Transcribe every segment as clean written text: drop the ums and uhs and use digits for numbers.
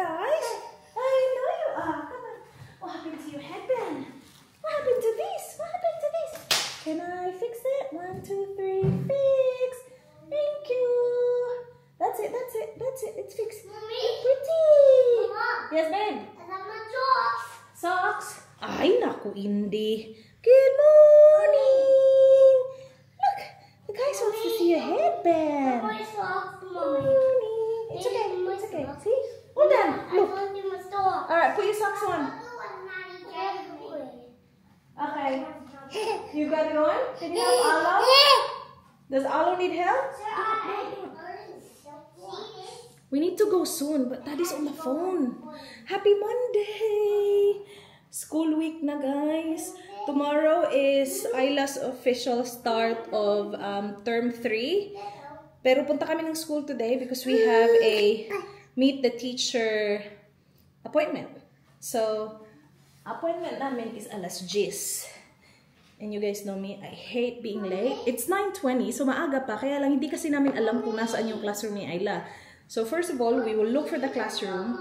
guys? I know you are. Come on. What happened to your headband? What happened to this? What happened to this? Can I fix it? 1, 2, 3, fix. Thank you. That's it, that's it, that's it. It's fixed. Mommy. Pretty. Mama. Yes, babe. I got my socks. Socks? Ay, naku, Indy. Good morning. Look, the guys wants to see your headband. My socks, Good Mommy. morning. It's okay, it's okay. See? Hold on. I Look. want you my socks. Alright, put your socks on. Okay. You got it on? Can you help Alo? Does Alo need help? We need to go soon, but Daddy's on the phone. Happy Monday! School week na, guys. Tomorrow is Ayla's official start of term 3. Pero punta kami ng school today because we have a meet the teacher appointment. So, appointment namin is alas 10. And you guys know me, I hate being late. It's 9:20, so maaga pa. Kaya lang, hindi kasi namin alam kung nasaan yung classroom ni Ayla. So first of all, we will look for the classroom.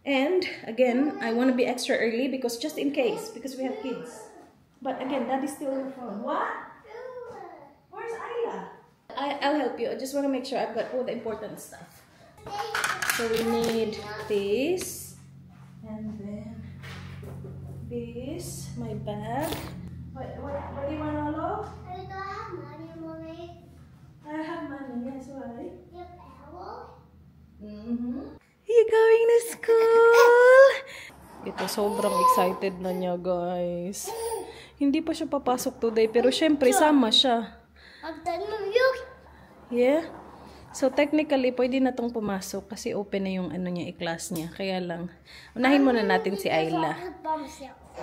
And again, I want to be extra early because just in case, because we have kids. But again, Daddy's still on the phone. What? Where's Ayla? I'll help you. I just want to make sure I've got all the important stuff. So we need this. And then this, my bag. What do you want, Alo? I don't have money, Mommy. I have money, yes, why? You have towel? You going to school? Ito, sobrang excited na niya, guys. Hindi pa siya papasok today, pero syempre, sama siya. I've done with you. Yeah? So, technically, pwede na tong pumasok kasi open na yung ano niya, i-class niya. Kaya lang, unahin muna natin si Ayla.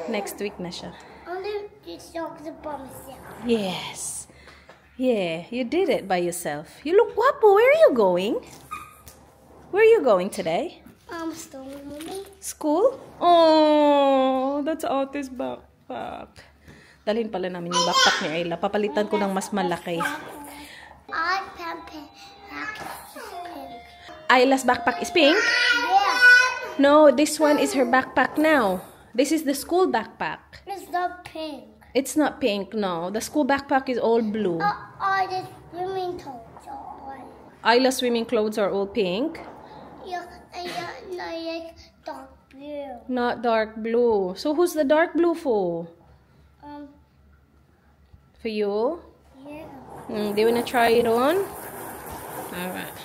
Next week na siya. Only the socks by myself. Yes. Yeah, you did it by yourself. You look guapo. Where are you going? Where are you going today? Still, Mommy. School? Oh, that's Auntie's backpack. Dalhin pala namin yung backpack ni Ayla. Papalitan ko ng mas malaki. Ayla's backpack is pink? Yeah. No, this one is her backpack now. This is the school backpack. It's not pink. It's not pink, no. The school backpack is all blue. The swimming clothes are white. Ayla's swimming clothes are all pink. Yeah, like dark blue. Not dark blue. So who's the dark blue for? For you? Yeah. Do you wanna try it on? Alright.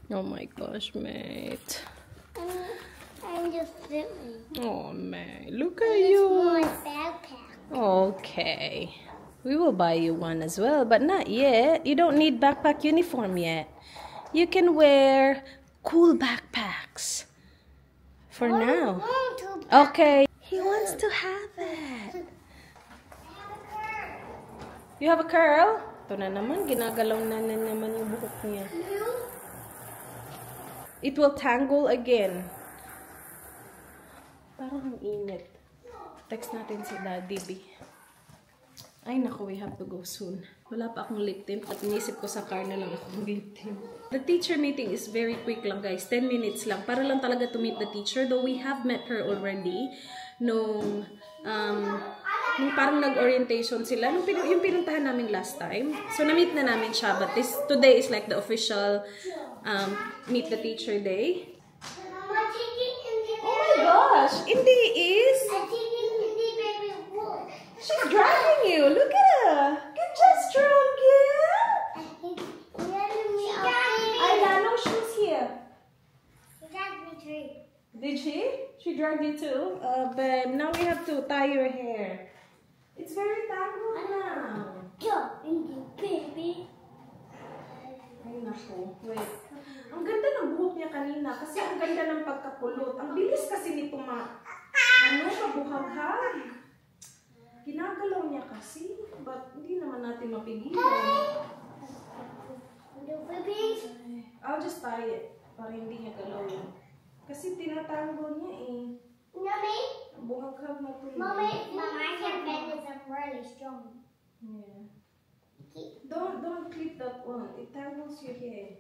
Oh my gosh, mate. I'm just swimming. Oh, mate. Look at It's you. my backpack. Okay. We will buy you one as well, but not yet. You don't need backpack uniform yet. You can wear cool backpacks. For now. Okay. He wants to have it. You have a curl? Ito na naman. Ginagalaw na naman yung buhok niya. It will tangle again. Parang ang init. Text natin si Daddy B. Ay naku, we have to go soon. Wala pa akong lip tint at inisip ko sa car na lang akong lip tint. The teacher meeting is very quick lang, guys. 10 minutes lang. Para lang talaga to meet the teacher. Though we have met her already nung parang nag-orientation sila. Yung pinuntahan namin last time. So, na-meet na namin siya. But today is like the official meet the teacher day. Oh my gosh! Indy is... She's dragging you. Look at her. Good job, strong girl. Ayla, no shoes here. Did she? She dragged you too? Babe, now we have to tie your hair. It's very tangled now. Baby. Ay, naku. Wait. Ang ganda ng buhok niya kanina kasi ang ganda ng pagkakulot. Ang bilis kasi nito mabuhaghag. Ginagalaw niya kasi, but hindi naman natin mapigilan. I'll just tie it para hindi niya galawin. Kasi tinatanggol niya eh. Mommy? Buhaghag na ito. Mommy, my hairband is really strong. Yeah. Don't clip that one. It tangles your hair.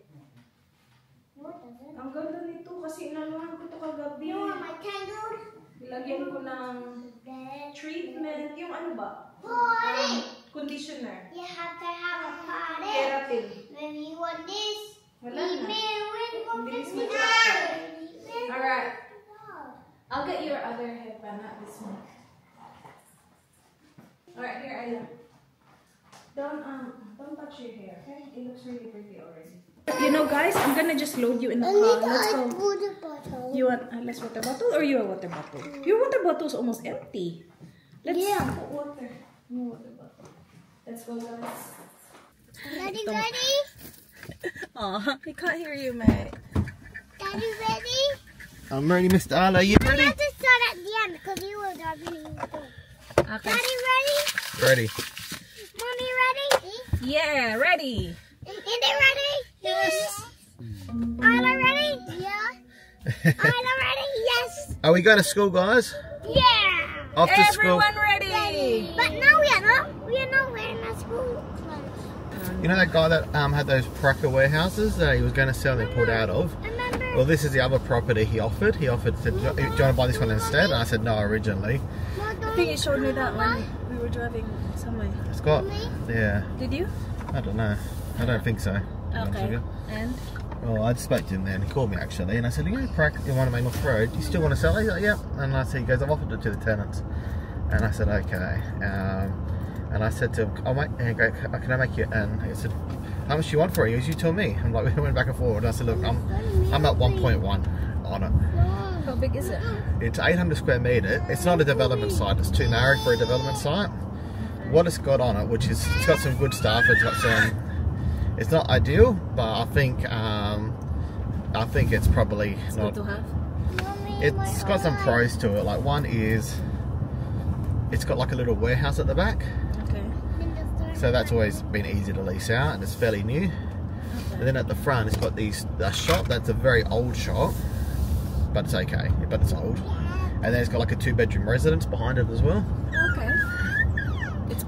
No, it doesn't. Ang ganda nito kasi inaluhan ko ito kagabi. You want my candle? Nilagyan ko ng treatment. Yung ano ba? Party! Conditioner. You have to have a party. Keratin. Maybe you want this. Wala na. Bilis mo siya. Alright. Alright. I'll get your other headband, not this one. Alright, here I am. Don't touch your hair, okay? It looks really pretty already. You know, guys, I'm gonna just load you in the car. Let's go. Water bottle. You want a less water bottle or you a water bottle? Your water bottle is almost empty. Let's put water. No water bottle. Let's go, guys. Daddy, ready? Aw, we can't hear you, mate. Daddy, ready? I'm ready, Mr. Arlo. You We ready? have to start at the end because you were driving. Okay. Daddy, ready? Ready. Mommy, ready? Yeah, ready. Is it ready? Yes. Isla ready? Yeah. Isla ready? Yes. Are we going to school, guys? Yeah. Off to school. Everyone ready? But no, we are not. We are not wearing our school clothes. You know that guy that had those Praca warehouses that he was going to sell and pulled out of? Remember? Well, this is the other property he offered. He offered, said, do you want to buy this one instead? And I said no originally. I think you showed me that when we were driving somewhere. Scott? Yeah. Did you? I don't know. I don't think so. to be honest with Okay. you. And? Well, I spoke to him then. He called me actually, and I said, "You know, Prac in one of my North Road. You still want to sell it?" He's like, "Yeah." And I said, "He goes, I've offered it to the tenants." And I said, "Okay." And I said to him, "Oh, mate, can I make you?" And he said, "How much do you want for it?" He goes, "You tell me." I'm like, we went back and forward. And I said, "Look, I'm at 1.1 on it. How big is it? It's 800 square metre. It's not a development site. It's too narrow for a development site. What it's got on it, which is it's got some good stuff. It's got some. It's not ideal, but I think it's probably It's not. good to have. It's got some pros to it. Like one is, it's got like a little warehouse at the back, Okay. so that's always been easy to lease out, and it's fairly new. And then at the front, it's got a shop that's a very old shop, but it's okay, but it's old. And then it's got like a 2-bedroom residence behind it as well. Okay.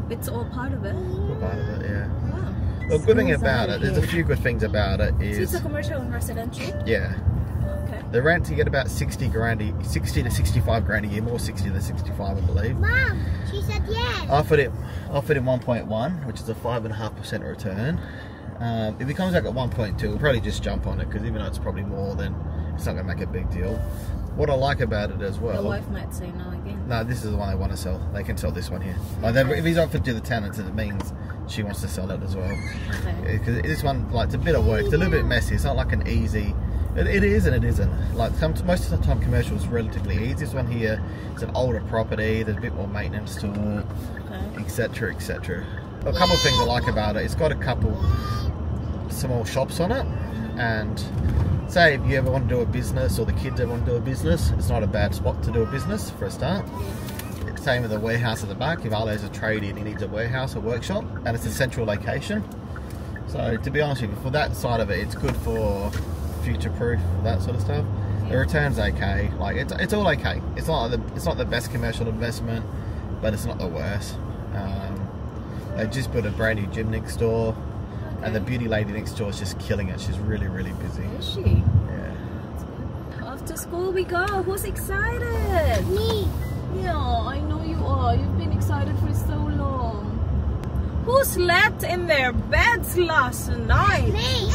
It's all part of it. Good part of it, yeah. Wow. The good thing about it, there's a few good things about it. So it's Is a commercial and residential? yeah, Okay. the rent you get about 60 to 65 grand a year, more 60 than 65, I believe. Mom, she said yes. Offered him 1.1, which is a 5.5% return. If he comes back at 1.2, we'll probably just jump on it because even though it's probably more, then it's not going to make a big deal. What I like about it as well. Your wife might say no again. No, this is the one they want to sell. They can sell this one here. Like if he's offered to the tenants, it means she wants to sell it as well. Okay. Because this one, like, it's a bit of work. It's a little bit messy. It's not like an easy. It is and it isn't. Like most of the time, commercial is relatively easy. This one here, it's an older property. There's a bit more maintenance to it, Okay. etc., etc. A couple of things I like about it. It's got a couple small shops on it, and say if you ever want to do a business or the kids ever want to do a business, it's not a bad spot to do a business for a start. Same with the warehouse at the back. If Arlo's a tradie and he needs a warehouse or workshop, and it's a central location. So to be honest with you, for that side of it, it's good for future proof, that sort of stuff. The return's okay. Like it's all okay. It's not the best commercial investment, but it's not the worst. They just put a brand new gym next door. And the beauty lady next door is just killing it. She's really, really busy. Is she? Yeah. Off to school we go. Who's excited? Me. Yeah, I know you are. You've been excited for so long. Who slept in their beds last night? Me.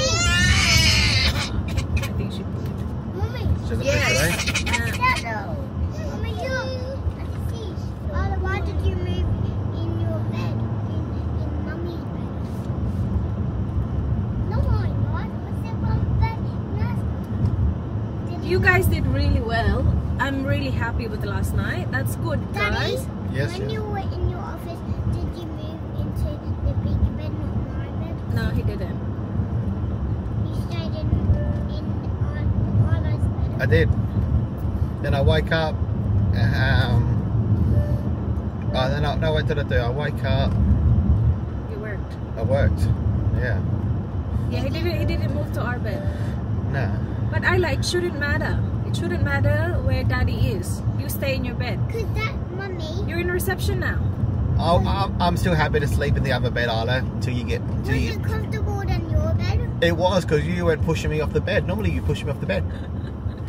I think she did. Mommy. She doesn't Yes. play today? Mommy, look. Let's see. Why did you move in your bed? In Mommy's bed? No, I'm not. What's that from bed? You guys did really well. I'm really happy with last night. That's good, Daddy, guys. Yes, when yeah. you were in your office, did you move into the big bed, not my bed? No, he didn't. You stayed in Arlo's bed. I did. Then I wake up. What did I do? I wake up. You worked. I worked. Yeah. Yeah, he didn't move to our bed. No. But it shouldn't matter. It shouldn't matter where daddy is. You stay in your bed. Cause that, Mummy. You're in reception now. I'm still happy to sleep in the other bed, Arlo, until you get. Was it comfortable than your bed? It was because you went pushing me off the bed. Normally you push me off the bed.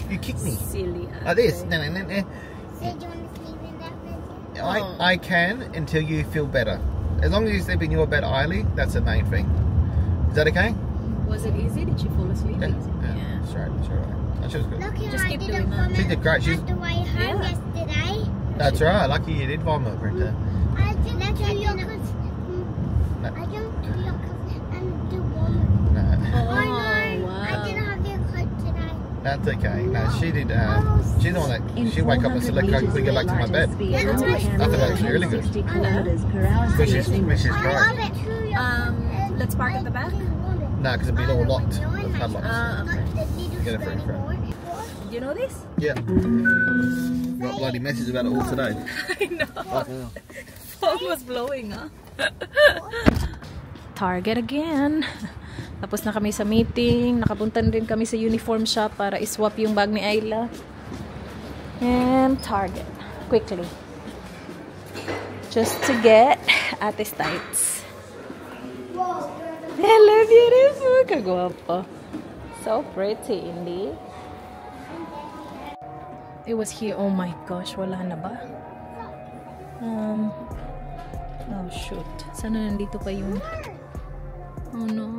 You kick me. Silly. Like this. So do you want to sleep in that bed? I can until you feel better. As long as you sleep in your bed, Eiley, that's the main thing. Is that okay? Was it easy? Did she fall asleep? Yeah. Yeah. That's right. That's right. That was good. Look, Just I keep did doing a that. vomit She did great. She's. on the way home yesterday. That's right. Lucky you did vomit, Brenda. I didn't do your cousin. No. I don't do your cousin and do vomit. No. Oh, I know. wow. I didn't have your coat today. That's okay. No, she did. She's the one that she wake up and said, "Look, can we get back to my bed?" I thought that was really good. Because she's I great. love it too. Let's park at the back. No, because it'd be all locked. The padlocks. Get it for your friend. Do you know this? Yeah. Got bloody message about it all today. I know. Phone was blowing, huh? Target again. Tapos na kami sa meeting. Nakapunta rin kami sa uniform shop para iswap yung bag ni Ayla. And Target. Quickly. Just to get Ate's tights. Hello, beautiful. Kagwapo. So pretty, indeed. It was here. Oh my gosh, wala na ba? Oh shoot. Sana nandito pa yung... Oh no.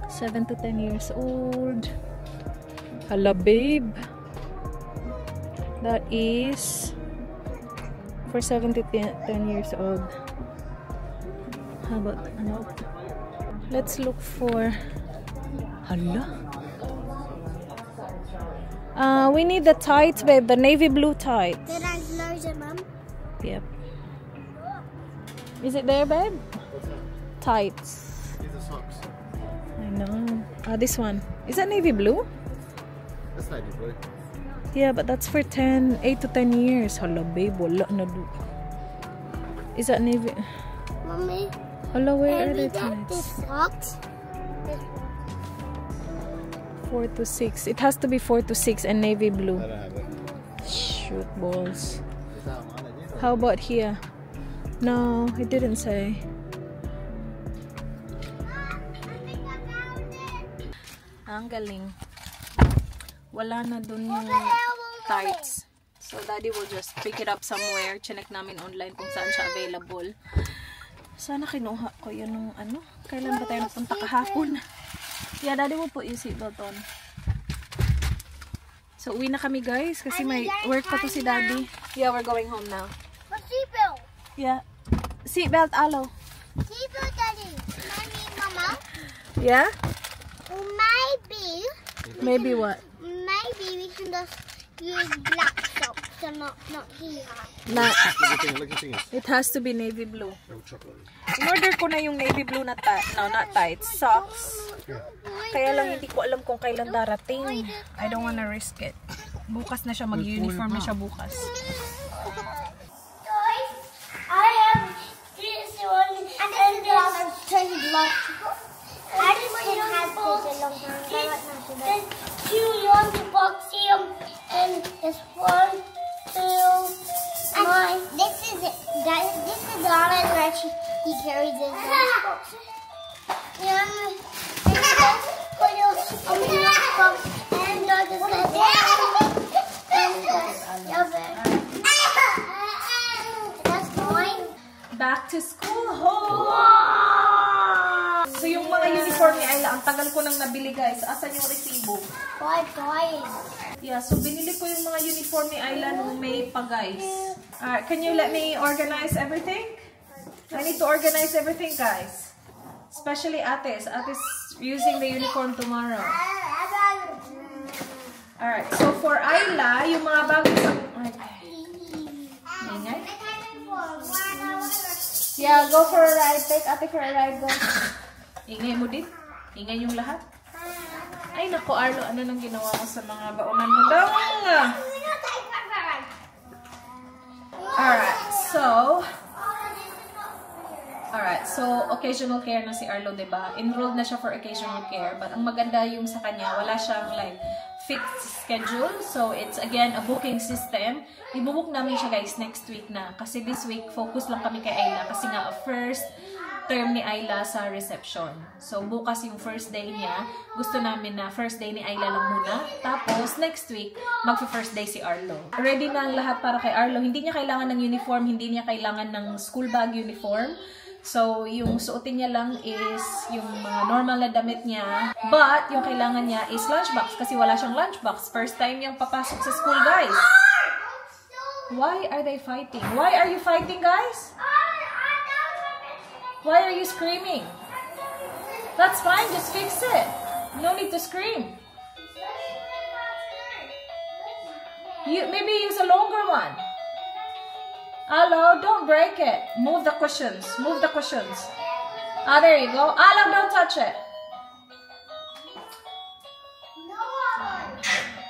7 to 10 years old. Hala, babe. That is for 7 to 10 years old. How about ano? Let's look for... Hala. We need the tights, babe. The navy blue tights. Did I lose it, Mum? Yep. Is it there, babe? Tights. These are socks. I know. This one. Is that navy blue? That's navy blue. Yeah, but that's for 8 to 10 years. Hala, babe. Wala na do. Is that navy? Mommy, Hala, where are maybe the that the tights? socks. 4 to 6. It has to be 4 to 6 and navy blue. I don't have it. Shoot balls. Is that mine? I did. How about here? No, it didn't say. Ang galing. Wala na dun yung tights. So, daddy will just pick it up somewhere. Chinek namin online kung saan siya available. Sana kinuha ko yun nung ano. Kailan ba tayo napunta kahapon? Yeah, daddy will put your seatbelt on. So, uwi na kami guys. Kasi may work pa to si daddy. Yeah, we're going home now. What's seatbelt? Yeah. Seatbelt, alo. Seatbelt, Daddy. Mommy, Mama. Yeah? Maybe Maybe what? we can just use black socks and not here. Na, Look at things. it has to be navy blue. No chocolate. In-order ko na yung navy blue na not tights. Socks. Kaya lang hindi ko alam kung kailan darating. I don't wanna risk it. Bukas na siya, mag-uniform na siya bukas. Guys, I have this one and this turned black. I just had this a long time ago. There's 2 yonder boxes and this 1, 2, mine. This is it. Guys, this is Donald where he carries his boxes. Yeah, and put your box and that's mine. Back to school home! So yung mga uniform ni Ayla, ang tagal ko nang nabili guys. Asan yung resibo? Why, guys? Yeah, so binili ko yung mga uniform ni Ayla nung May pa guys. Alright, can you let me organize everything? I need to organize everything guys. Especially Ate's. Ate's using the uniform tomorrow. Alright, so for Ayla, yung mga bago sa... Ingay? Yeah, go for a ride. Take Ate for a ride. Go. Ingay mo din. Ingay yung lahat. Ay, naku, Arlo. Ano nang ginawa mo sa mga baunan mo daw? Alright, so occasional care na si Arlo, diba? Enrolled na siya for occasional care. But ang maganda yung sa kanya, wala siyang like fixed schedule. So it's again a booking system. Ibubook namin siya guys next week na. Kasi this week, focus lang kami kay Ayla. Kasi nga first term ni Ayla sa reception. So, bukas yung first day niya. Gusto namin na first day ni Ayla lang muna. Tapos, next week, mag-first day si Arlo. Ready na ang lahat para kay Arlo. Hindi niya kailangan ng uniform, hindi niya kailangan ng school bag uniform. So, yung suotin niya lang is yung mga normal na damit niya. But, yung kailangan niya is lunchbox kasi wala siyang lunchbox. First time niyang papasok sa school, guys. Why are they fighting? Why are you fighting, guys? Why are you screaming? That's fine, just fix it. No need to scream. Maybe use a longer one. Alo, don't break it. Move the cushions. Move the cushions. Ah, there you go. Alo, don't touch it.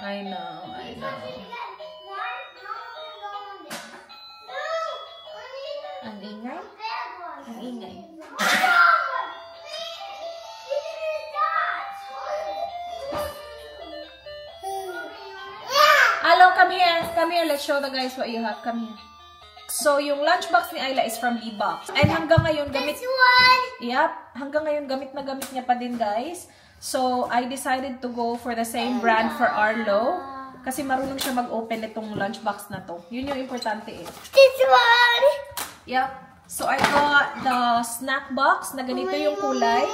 I know, I know. Ang ingay? Ang ingay. Alo, come here. Come here. Let's show the guys what you have. Come here. So, yung lunchbox ni Ayla is from B-Box. And hanggang ngayon, gamit... Yep. Hanggang ngayon, gamit na gamit niya pa din, guys. So, I decided to go for the same brand for Arlo. Kasi marunong siya mag-open itong lunchbox na to. Yun yung importante eh. This one! Yep. So, I got the snack box na ganito yung kulay.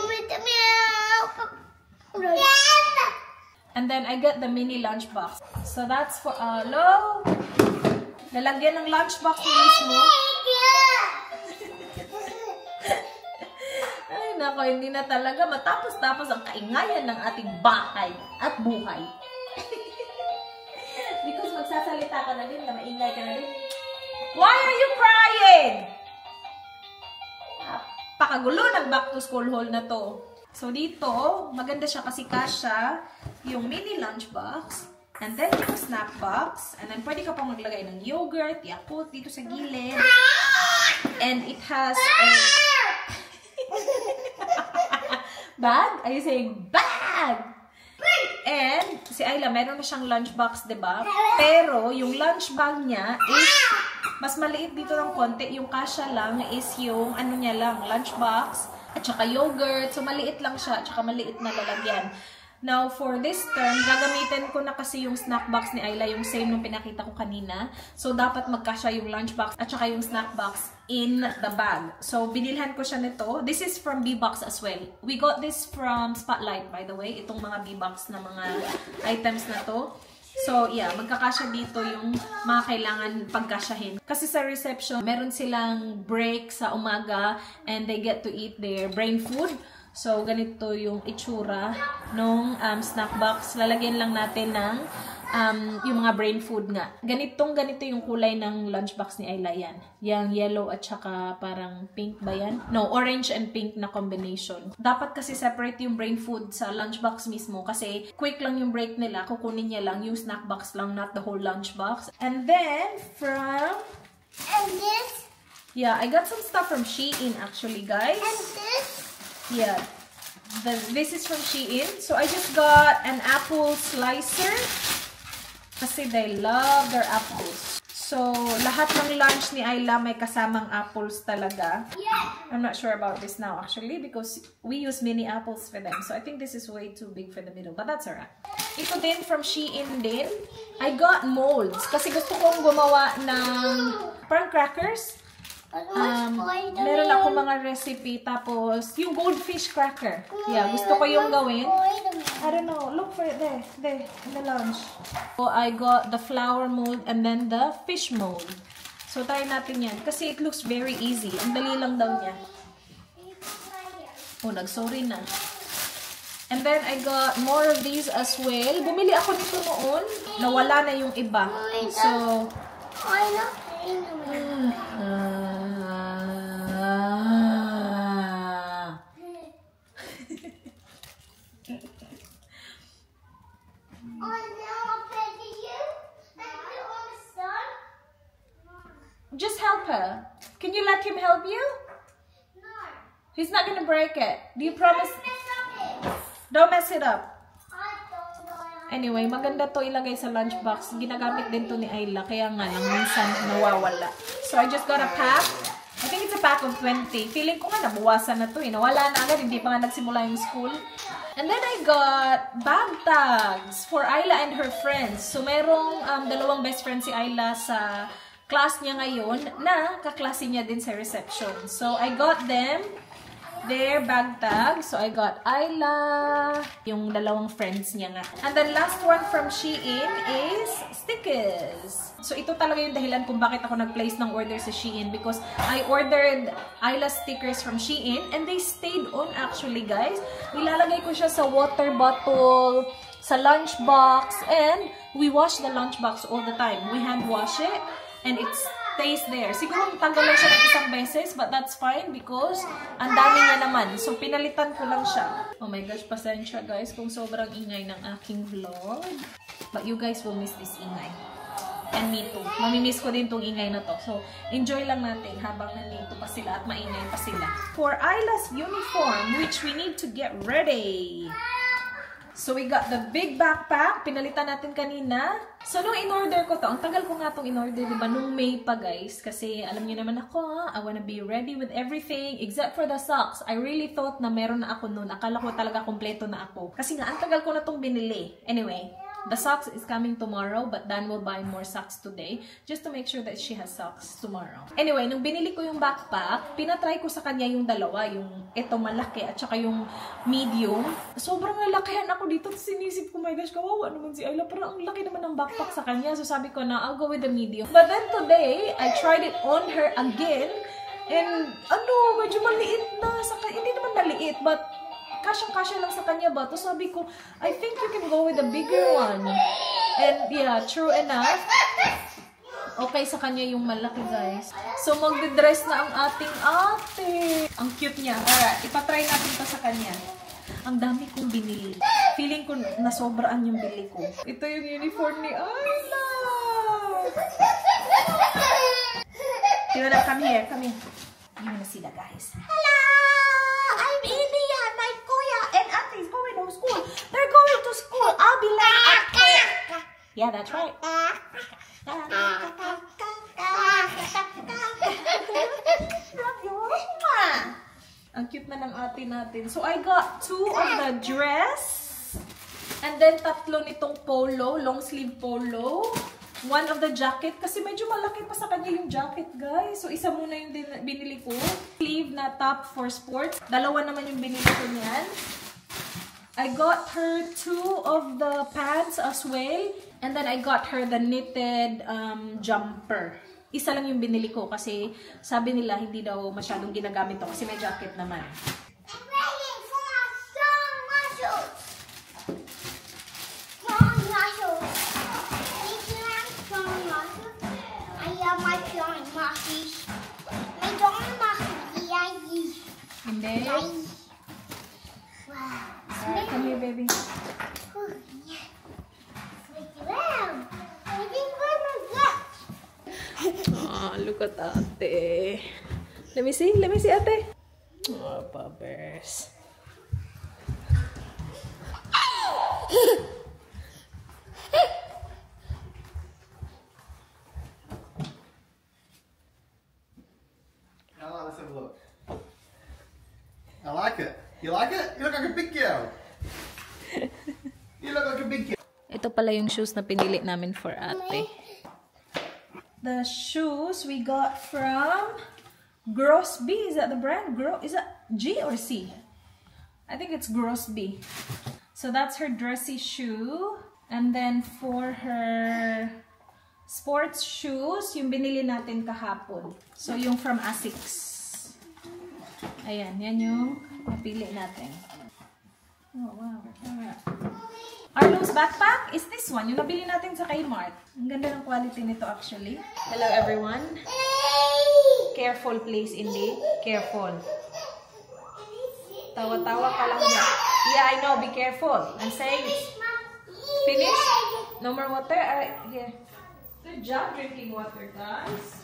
And then, I got the mini lunchbox. So, that's for Arlo. Lalagyan ng lunchbox mo mismo. Ay, nako, hindi na talaga matapos-tapos ang kaingayan ng ating bahay at buhay. Because magsasalita ka na din, na maingay ka na din. Why are you crying? Pakagulo ng back to school haul na to. So, dito, maganda siya kasi kasya yung mini lunchbox. And then, yung snack box. And then, pwede ka pang maglagay ng yogurt, Yakult, dito sa gilid. And it has a... Bag? Are you saying bag? And, si Ayla, meron na siyang lunchbox, diba? Pero, yung lunch bag niya is mas maliit dito ng konti. Yung kasya lang is yung, ano niya lang, lunchbox. At saka yogurt. So, maliit lang siya. At saka maliit na lalagyan. Now, for this term, gagamitin ko na kasi yung snack box ni Ayla, yung same nung pinakita ko kanina. So, dapat magkasya yung lunchbox at saka yung snack box in the bag. So, binilhan ko siya nito. This is from B-Box as well. We got this from Spotlight, by the way. Itong mga B-Box na mga items na to. So, yeah, magkakasya dito yung mga kailangan pagkasyahin. Kasi sa reception, meron silang break sa umaga and they get to eat their brain food. So, ganito yung itsura nung snack box. Lalagyan lang natin ng yung mga brain food nga. Ganito yung kulay ng lunchbox ni Ayla yan. Yang yellow at saka parang pink ba yan? No, orange and pink na combination. Dapat kasi separate yung brain food sa lunchbox mismo kasi quick lang yung break nila. Kukunin niya lang yung snack box lang, not the whole lunchbox. And then, And this? Yeah, I got some stuff from Shein actually, guys. And this? Yeah, this is from Shein. So, I just got an apple slicer kasi they love their apples. So, lahat ng lunch ni Ayla may kasamang apples talaga. I'm not sure about this now actually because we use mini apples for them. So, I think this is way too big for the middle, but that's alright. Ito din from Shein din. I got molds kasi gusto kong gumawa ng parang crackers. Meron ako mga recipe tapos yung goldfish cracker. Yeah, gusto ko yung gawin. I don't know. Look for it there in the lunch. So I got the flour mold and then the fish mold. So try natin yan kasi it looks very easy. Ang dali lang daw niya. Oh, nag-sorry na. And then I got more of these as well. Bumili ako nito noon. Nawala na yung iba. So just help her. Can you let him help you? No. He's not gonna break it. Do you promise? Don't mess it up. Anyway, maganda to ilagay sa lunchbox. Ginagamit din to ni Ayla. Kaya nga lang, minsan nawawala. So, I just got a pack. I think it's a pack of 20. Feeling ko nga nabuwasan na to eh. Nawala na agad, hindi pa nga nagsimula yung school. And then I got bag tags for Ayla and her friends. So merong dalawang best friends si Ayla sa class niya ngayon na kaklase niya din sa reception. So I got them their bag tags. So I got Ayla, yung dalawang friends niya nga. And then last one from Shein is stickers. So ito talaga yung dahilan kung bakit ako nag-place ng order sa Shein, because I ordered Ayla stickers from Shein and they stayed on actually, guys. Nilalagay ko siya sa water bottle, sa lunchbox, and we wash the lunchbox all the time. We hand wash it and it stays there. Siguro tanggal lang siya ng isang beses, but that's fine because ang dami niya naman. So pinalitan ko lang siya. Oh my gosh, pasensya guys kung sobrang ingay ng aking vlog. But you guys will miss this ingay. And me too. Mamimiss ko din tong ingay na to. So, enjoy lang natin habang nandito pa sila at maingay pa sila. For Ayla's uniform, which we need to get ready. So, we got the big backpack. Pinalitan natin kanina. So, nung in-order ko to, ang tagal ko nga itong in-order, diba? Nung May pa, guys. Kasi, alam niyo naman ako, I wanna be ready with everything except for the socks. I really thought na meron na ako noon. Akala ko talaga kompleto na ako. Kasi nga, ang tagal ko na itong binili. Anyway, the socks is coming tomorrow, but Dan will buy more socks today just to make sure that she has socks tomorrow. Anyway, nung binili ko yung backpack, pinatry ko sa kanya yung dalawa, yung ito malaki at saka yung medium. Sobrang nalakihan ako dito. Sinisip ko, my gosh, kawawa naman si Ayla. Parang ang laki naman ng backpack sa kanya. So sabi ko na, I'll go with the medium. But then today, I tried it on her again. And medyo maliit na. Hindi naman maliit, but kasyang-kasya lang sa kanya ba? Tapos sabi ko, I think you can go with a bigger one. And yeah, true enough. Okay sa kanya yung malaki, guys. So, magdi-dress na ang ating ate. Ang cute niya. Alright, ipatry natin to sa kanya. Ang dami kong binili. Feeling ko nasobraan yung bili ko. Ito yung uniform ni Ayla. Tina, come here, come here. You wanna see that, guys? Hello! I'm India, my kuya and ate is going to school. They're going to school. I'll be late. Yeah, that's right. Love you. Ang cute na ng ate natin. So, I got 2 of the dress. And then, 3 nitong polo, long sleeve polo. 1 of the jacket. Kasi medyo malaki pa sa kanya yung jacket, guys. So, isa muna yung binili ko. Sleeve na top for sports. 2 naman yung binili ko niyan. I got her 2 of the pants as well. And then, I got her the knitted jumper. Isa lang yung binili ko kasi sabi nila hindi daw masyadong ginagamit to kasi may jacket naman. Hindi. Come here, baby. Oh, look at ate. Let me see, ate. Oh, puppers. Let's have a look. I like it. You like it? You look like a big girl. You look like a big girl. Ito pala yung shoes na pinili namin for ate. The shoes we got from Grosby. Is that the brand? Is that G or C? I think it's Grosby. So that's her dressy shoe. And then for her sports shoes, yung binili natin kahapon. So yung from Asics. Ayan, yan yung napili natin. Oh, wow. Alright. Arlo's backpack is this one. Yung nabili natin sa Kmart. Ang ganda ng quality nito actually. Hello everyone. Careful please, Indy. Careful. Tawa-tawa ka lang dyan. Yeah, I know. Be careful. I'm saying it's finished. No more water? Here. Good job drinking water, guys.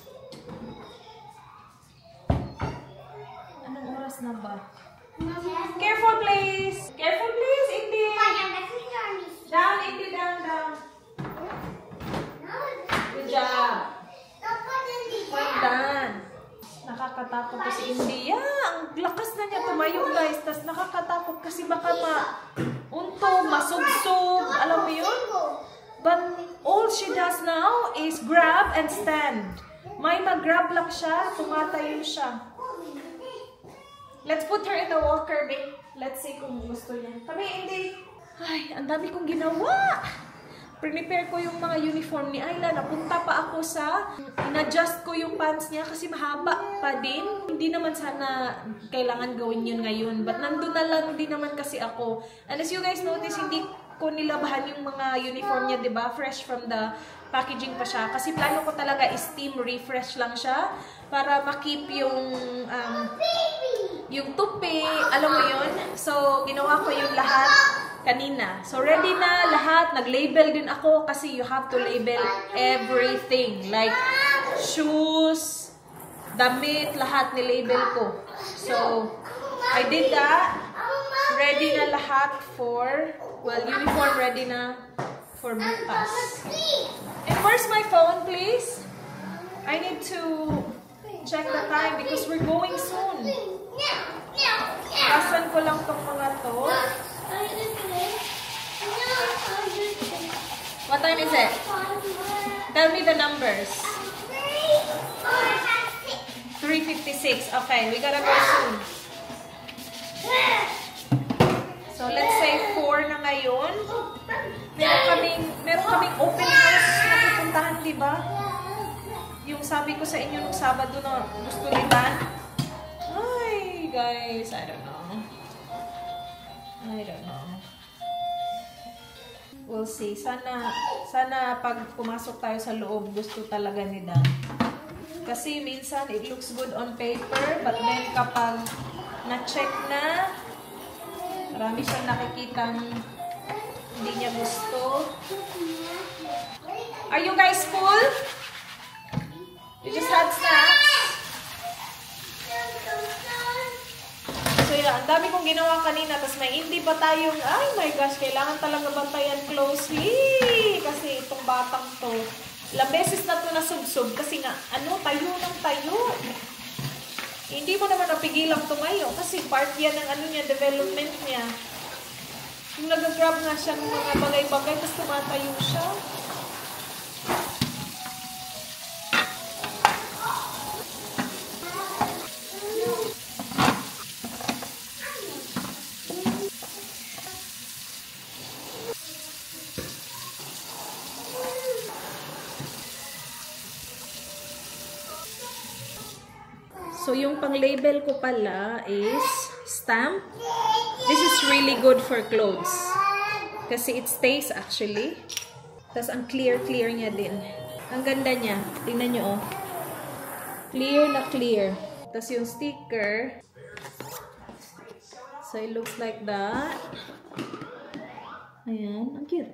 Anong oras na ba? Careful please. Careful please, Indy. Down, Indy, down, down. Good job. Well done. Nakakatakot to si India. Ang lakas na niya tumayo, guys. Tas nakakatakot kasi baka mauntog, masugsog. Alam mo yun? But all she does now is grab and stand. May mag-grab lang siya, tumatayo siya. Let's put her in the walker, babe. Let's see kung gusto niya. Kami, Indy. Ay, ang dami kong ginawa. Prepare ko yung mga uniform ni Ayla. Napunta pa ako sa in-adjust ko yung pants niya kasi mahaba pa din. Hindi naman sana kailangan gawin yun ngayon. But nandun na lang din naman kasi ako. And as you guys notice, hindi ko nilabahan yung mga uniform niya, diba? Fresh from the packaging pa siya. Kasi plano ko talaga is steam refresh lang siya para makip yung tupi. Alam mo yun? So, ginawa ko yung lahat kanina. So, ready na lahat. Nag-label din ako kasi you have to label everything. Like, shoes, damit, lahat ni-label ko. So, I did that. Ready na lahat for, well, uniform ready na for bukas. And where's my phone, please? I need to check the time because we're going soon. Asan ko lang tong mga to. What time is it? Tell me the numbers. 3:56. Okay, we gotta go soon. So let's say 4 na ngayon. Meron kaming open house na pupuntahan, diba? Yung sabi ko sa inyo nung Sabado na gusto nila. Ay, guys, I don't know. We'll see. Sana pag pumasok tayo sa loob, gusto talaga ni Dan. Kasi minsan, it looks good on paper, but then kapag na-check na, marami siyang nakikitang hindi niya gusto. Are you guys full? You just had snacks? So yeah, ang dami kong ginawa kanina, tapos may hindi pa tayong, ay my gosh, kailangan talaga bantayan closely. Kasi itong batang to, ilang beses na to nasubsob kasi nga, tayo ng tayo. Hindi mo naman napigilang tumayo kasi part yan ng development niya. Yung nag-grab nga siya ng mga bagay-bagay, tapos tumatayo siya. So, yung pang-label ko pala is stamp. This is really good for clothes. Kasi it stays actually. Tapos, ang clear niya din. Ang ganda niya. Tingnan nyo, oh. Clear na clear. Tapos, yung sticker. So, it looks like that. Ayan. Ang cute.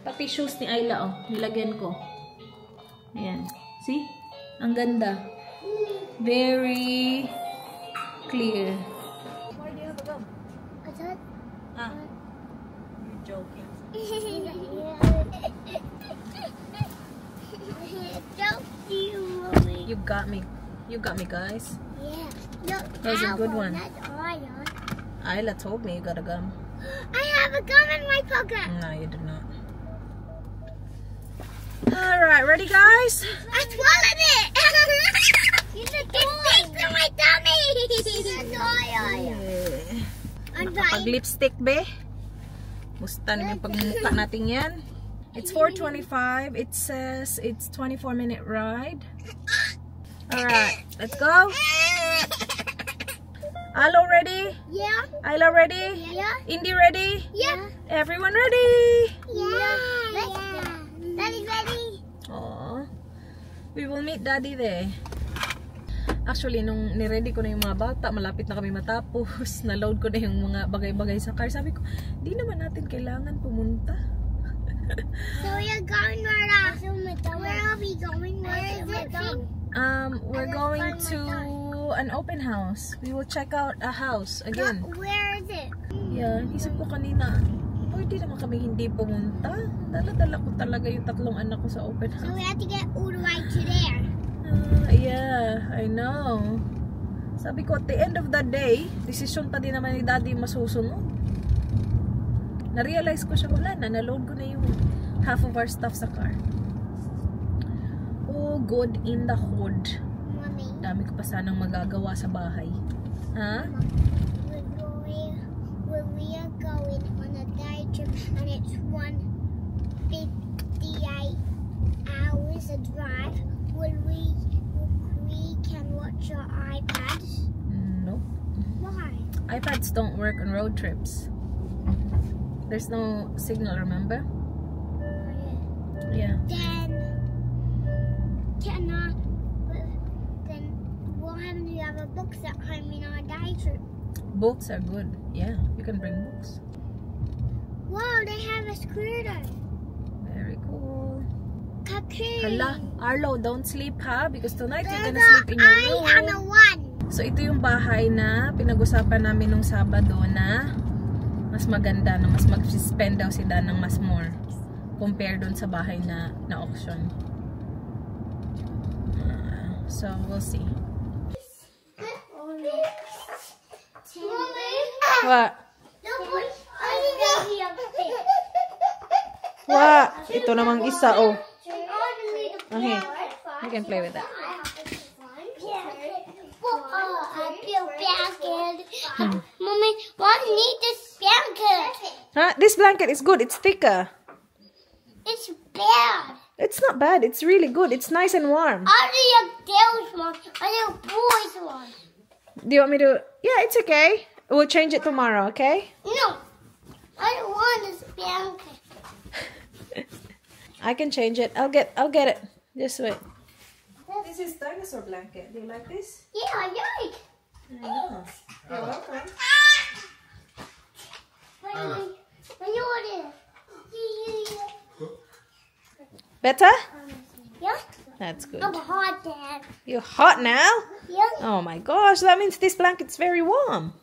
Pati shoes ni Ayla, oh. Nilagyan ko. Ayan. See? Ang ganda. Very clear. Why do you have a gum? Ah. You're joking. You got me. You got me, guys. Yeah. That was a good one. That's Ayla told me you got a gum. I have a gum in my pocket. No, you did not. Alright, ready, guys? I swallowed it! It sticks to my tummy! Nakapag-lipstick, be? Musta naman pagmumukha natin yan? It's 4:25. It says it's 24-minute ride. Alright, let's go. Alo ready? Yeah. Ayla ready? Yeah. Indy ready? Yeah. Everyone ready? Yeah. Daddy's ready. Aww. We will meet Daddy there. Actually, nung niready ko na yung mga bata, malapit na kami matapos. Na-load ko na yung mga bagay-bagay sa car. Sabi ko, di naman natin kailangan pumunta. So you're going where are we going? Where is it? We're going to an open house. We will check out a house again. Where is it? Yeah, isip ko kanina, pwede naman kami hindi pumunta. Dala-dala ko talaga yung 3 anak ko sa open So house. we have to get all the way to there. Yeah, I know. Sabi ko, at the end of the day, desisyon pa din naman ni Daddy masusunod. Na-realize ko siya, wala na, na-load ko na yung half of our stuff sa car. Oh, good in the hood. Mommy. Dami ko pa sanang magagawa sa bahay. Ha? When we are going on a day trip and it's 1:58 hours a drive, will we can watch your iPads? Nope. Why? iPads don't work on road trips. There's no signal, remember? Yeah. Then what happens if we have a books at home in our day trip? Books are good. Yeah, you can bring books. Wow, they have a scooter. Very cool. Cocoon. Hala, Arlo, don't sleep ha? Because tonight you're gonna sleep in your room. I am a one. So ito yung bahay na pinag-usapan namin nung Sabado na mas maganda, na mas mag-spend daw si Dan ng mas more compare dun sa bahay na auction. So we'll see. What? What? Ito namang isa, oh. Okay, you can play with that. Mommy, why do you need this blanket? Huh? This blanket is good. It's thicker. It's bad. It's not bad. It's really good. It's nice and warm. I need a girl's one. I need a boy's one. Do you want me to? Yeah, it's okay. We'll change it tomorrow, okay? No, I don't want this blanket. I can change it. I'll get it. Just wait. This is dinosaur blanket. Do you like this? Yeah, I like. I know. You're welcome. When you want it. Better? Yeah? That's good. I'm hot, Dad. You're hot now? Yeah? Oh my gosh, that means this blanket's very warm.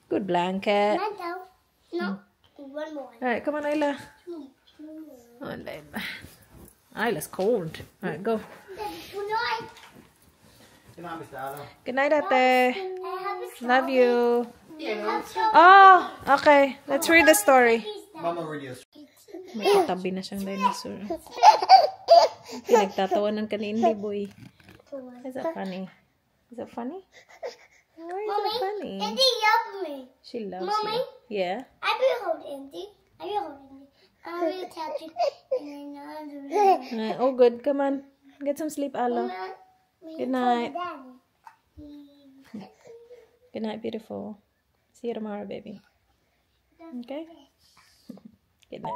Good blanket. No. One more. Alright, come on, Ayla. Oh, Ayla's cold. Alright, go. Good night. Good night, Mr. Arlo. Good night, Ate. Love you. Yeah. Oh, okay. Let's read the story. Mama read you a May katabi na siyang dinosaur. Pinagtatawanan ka ni Indy Boy. Is that funny? Is that funny? Why is that funny? Indy loves me. She loves Mommy? you. Yeah? I will hold Indy. I will touch it. Oh, good. Come on. Get some sleep, Alo. Good night. Good night, beautiful. See you tomorrow, baby. Okay? Good night.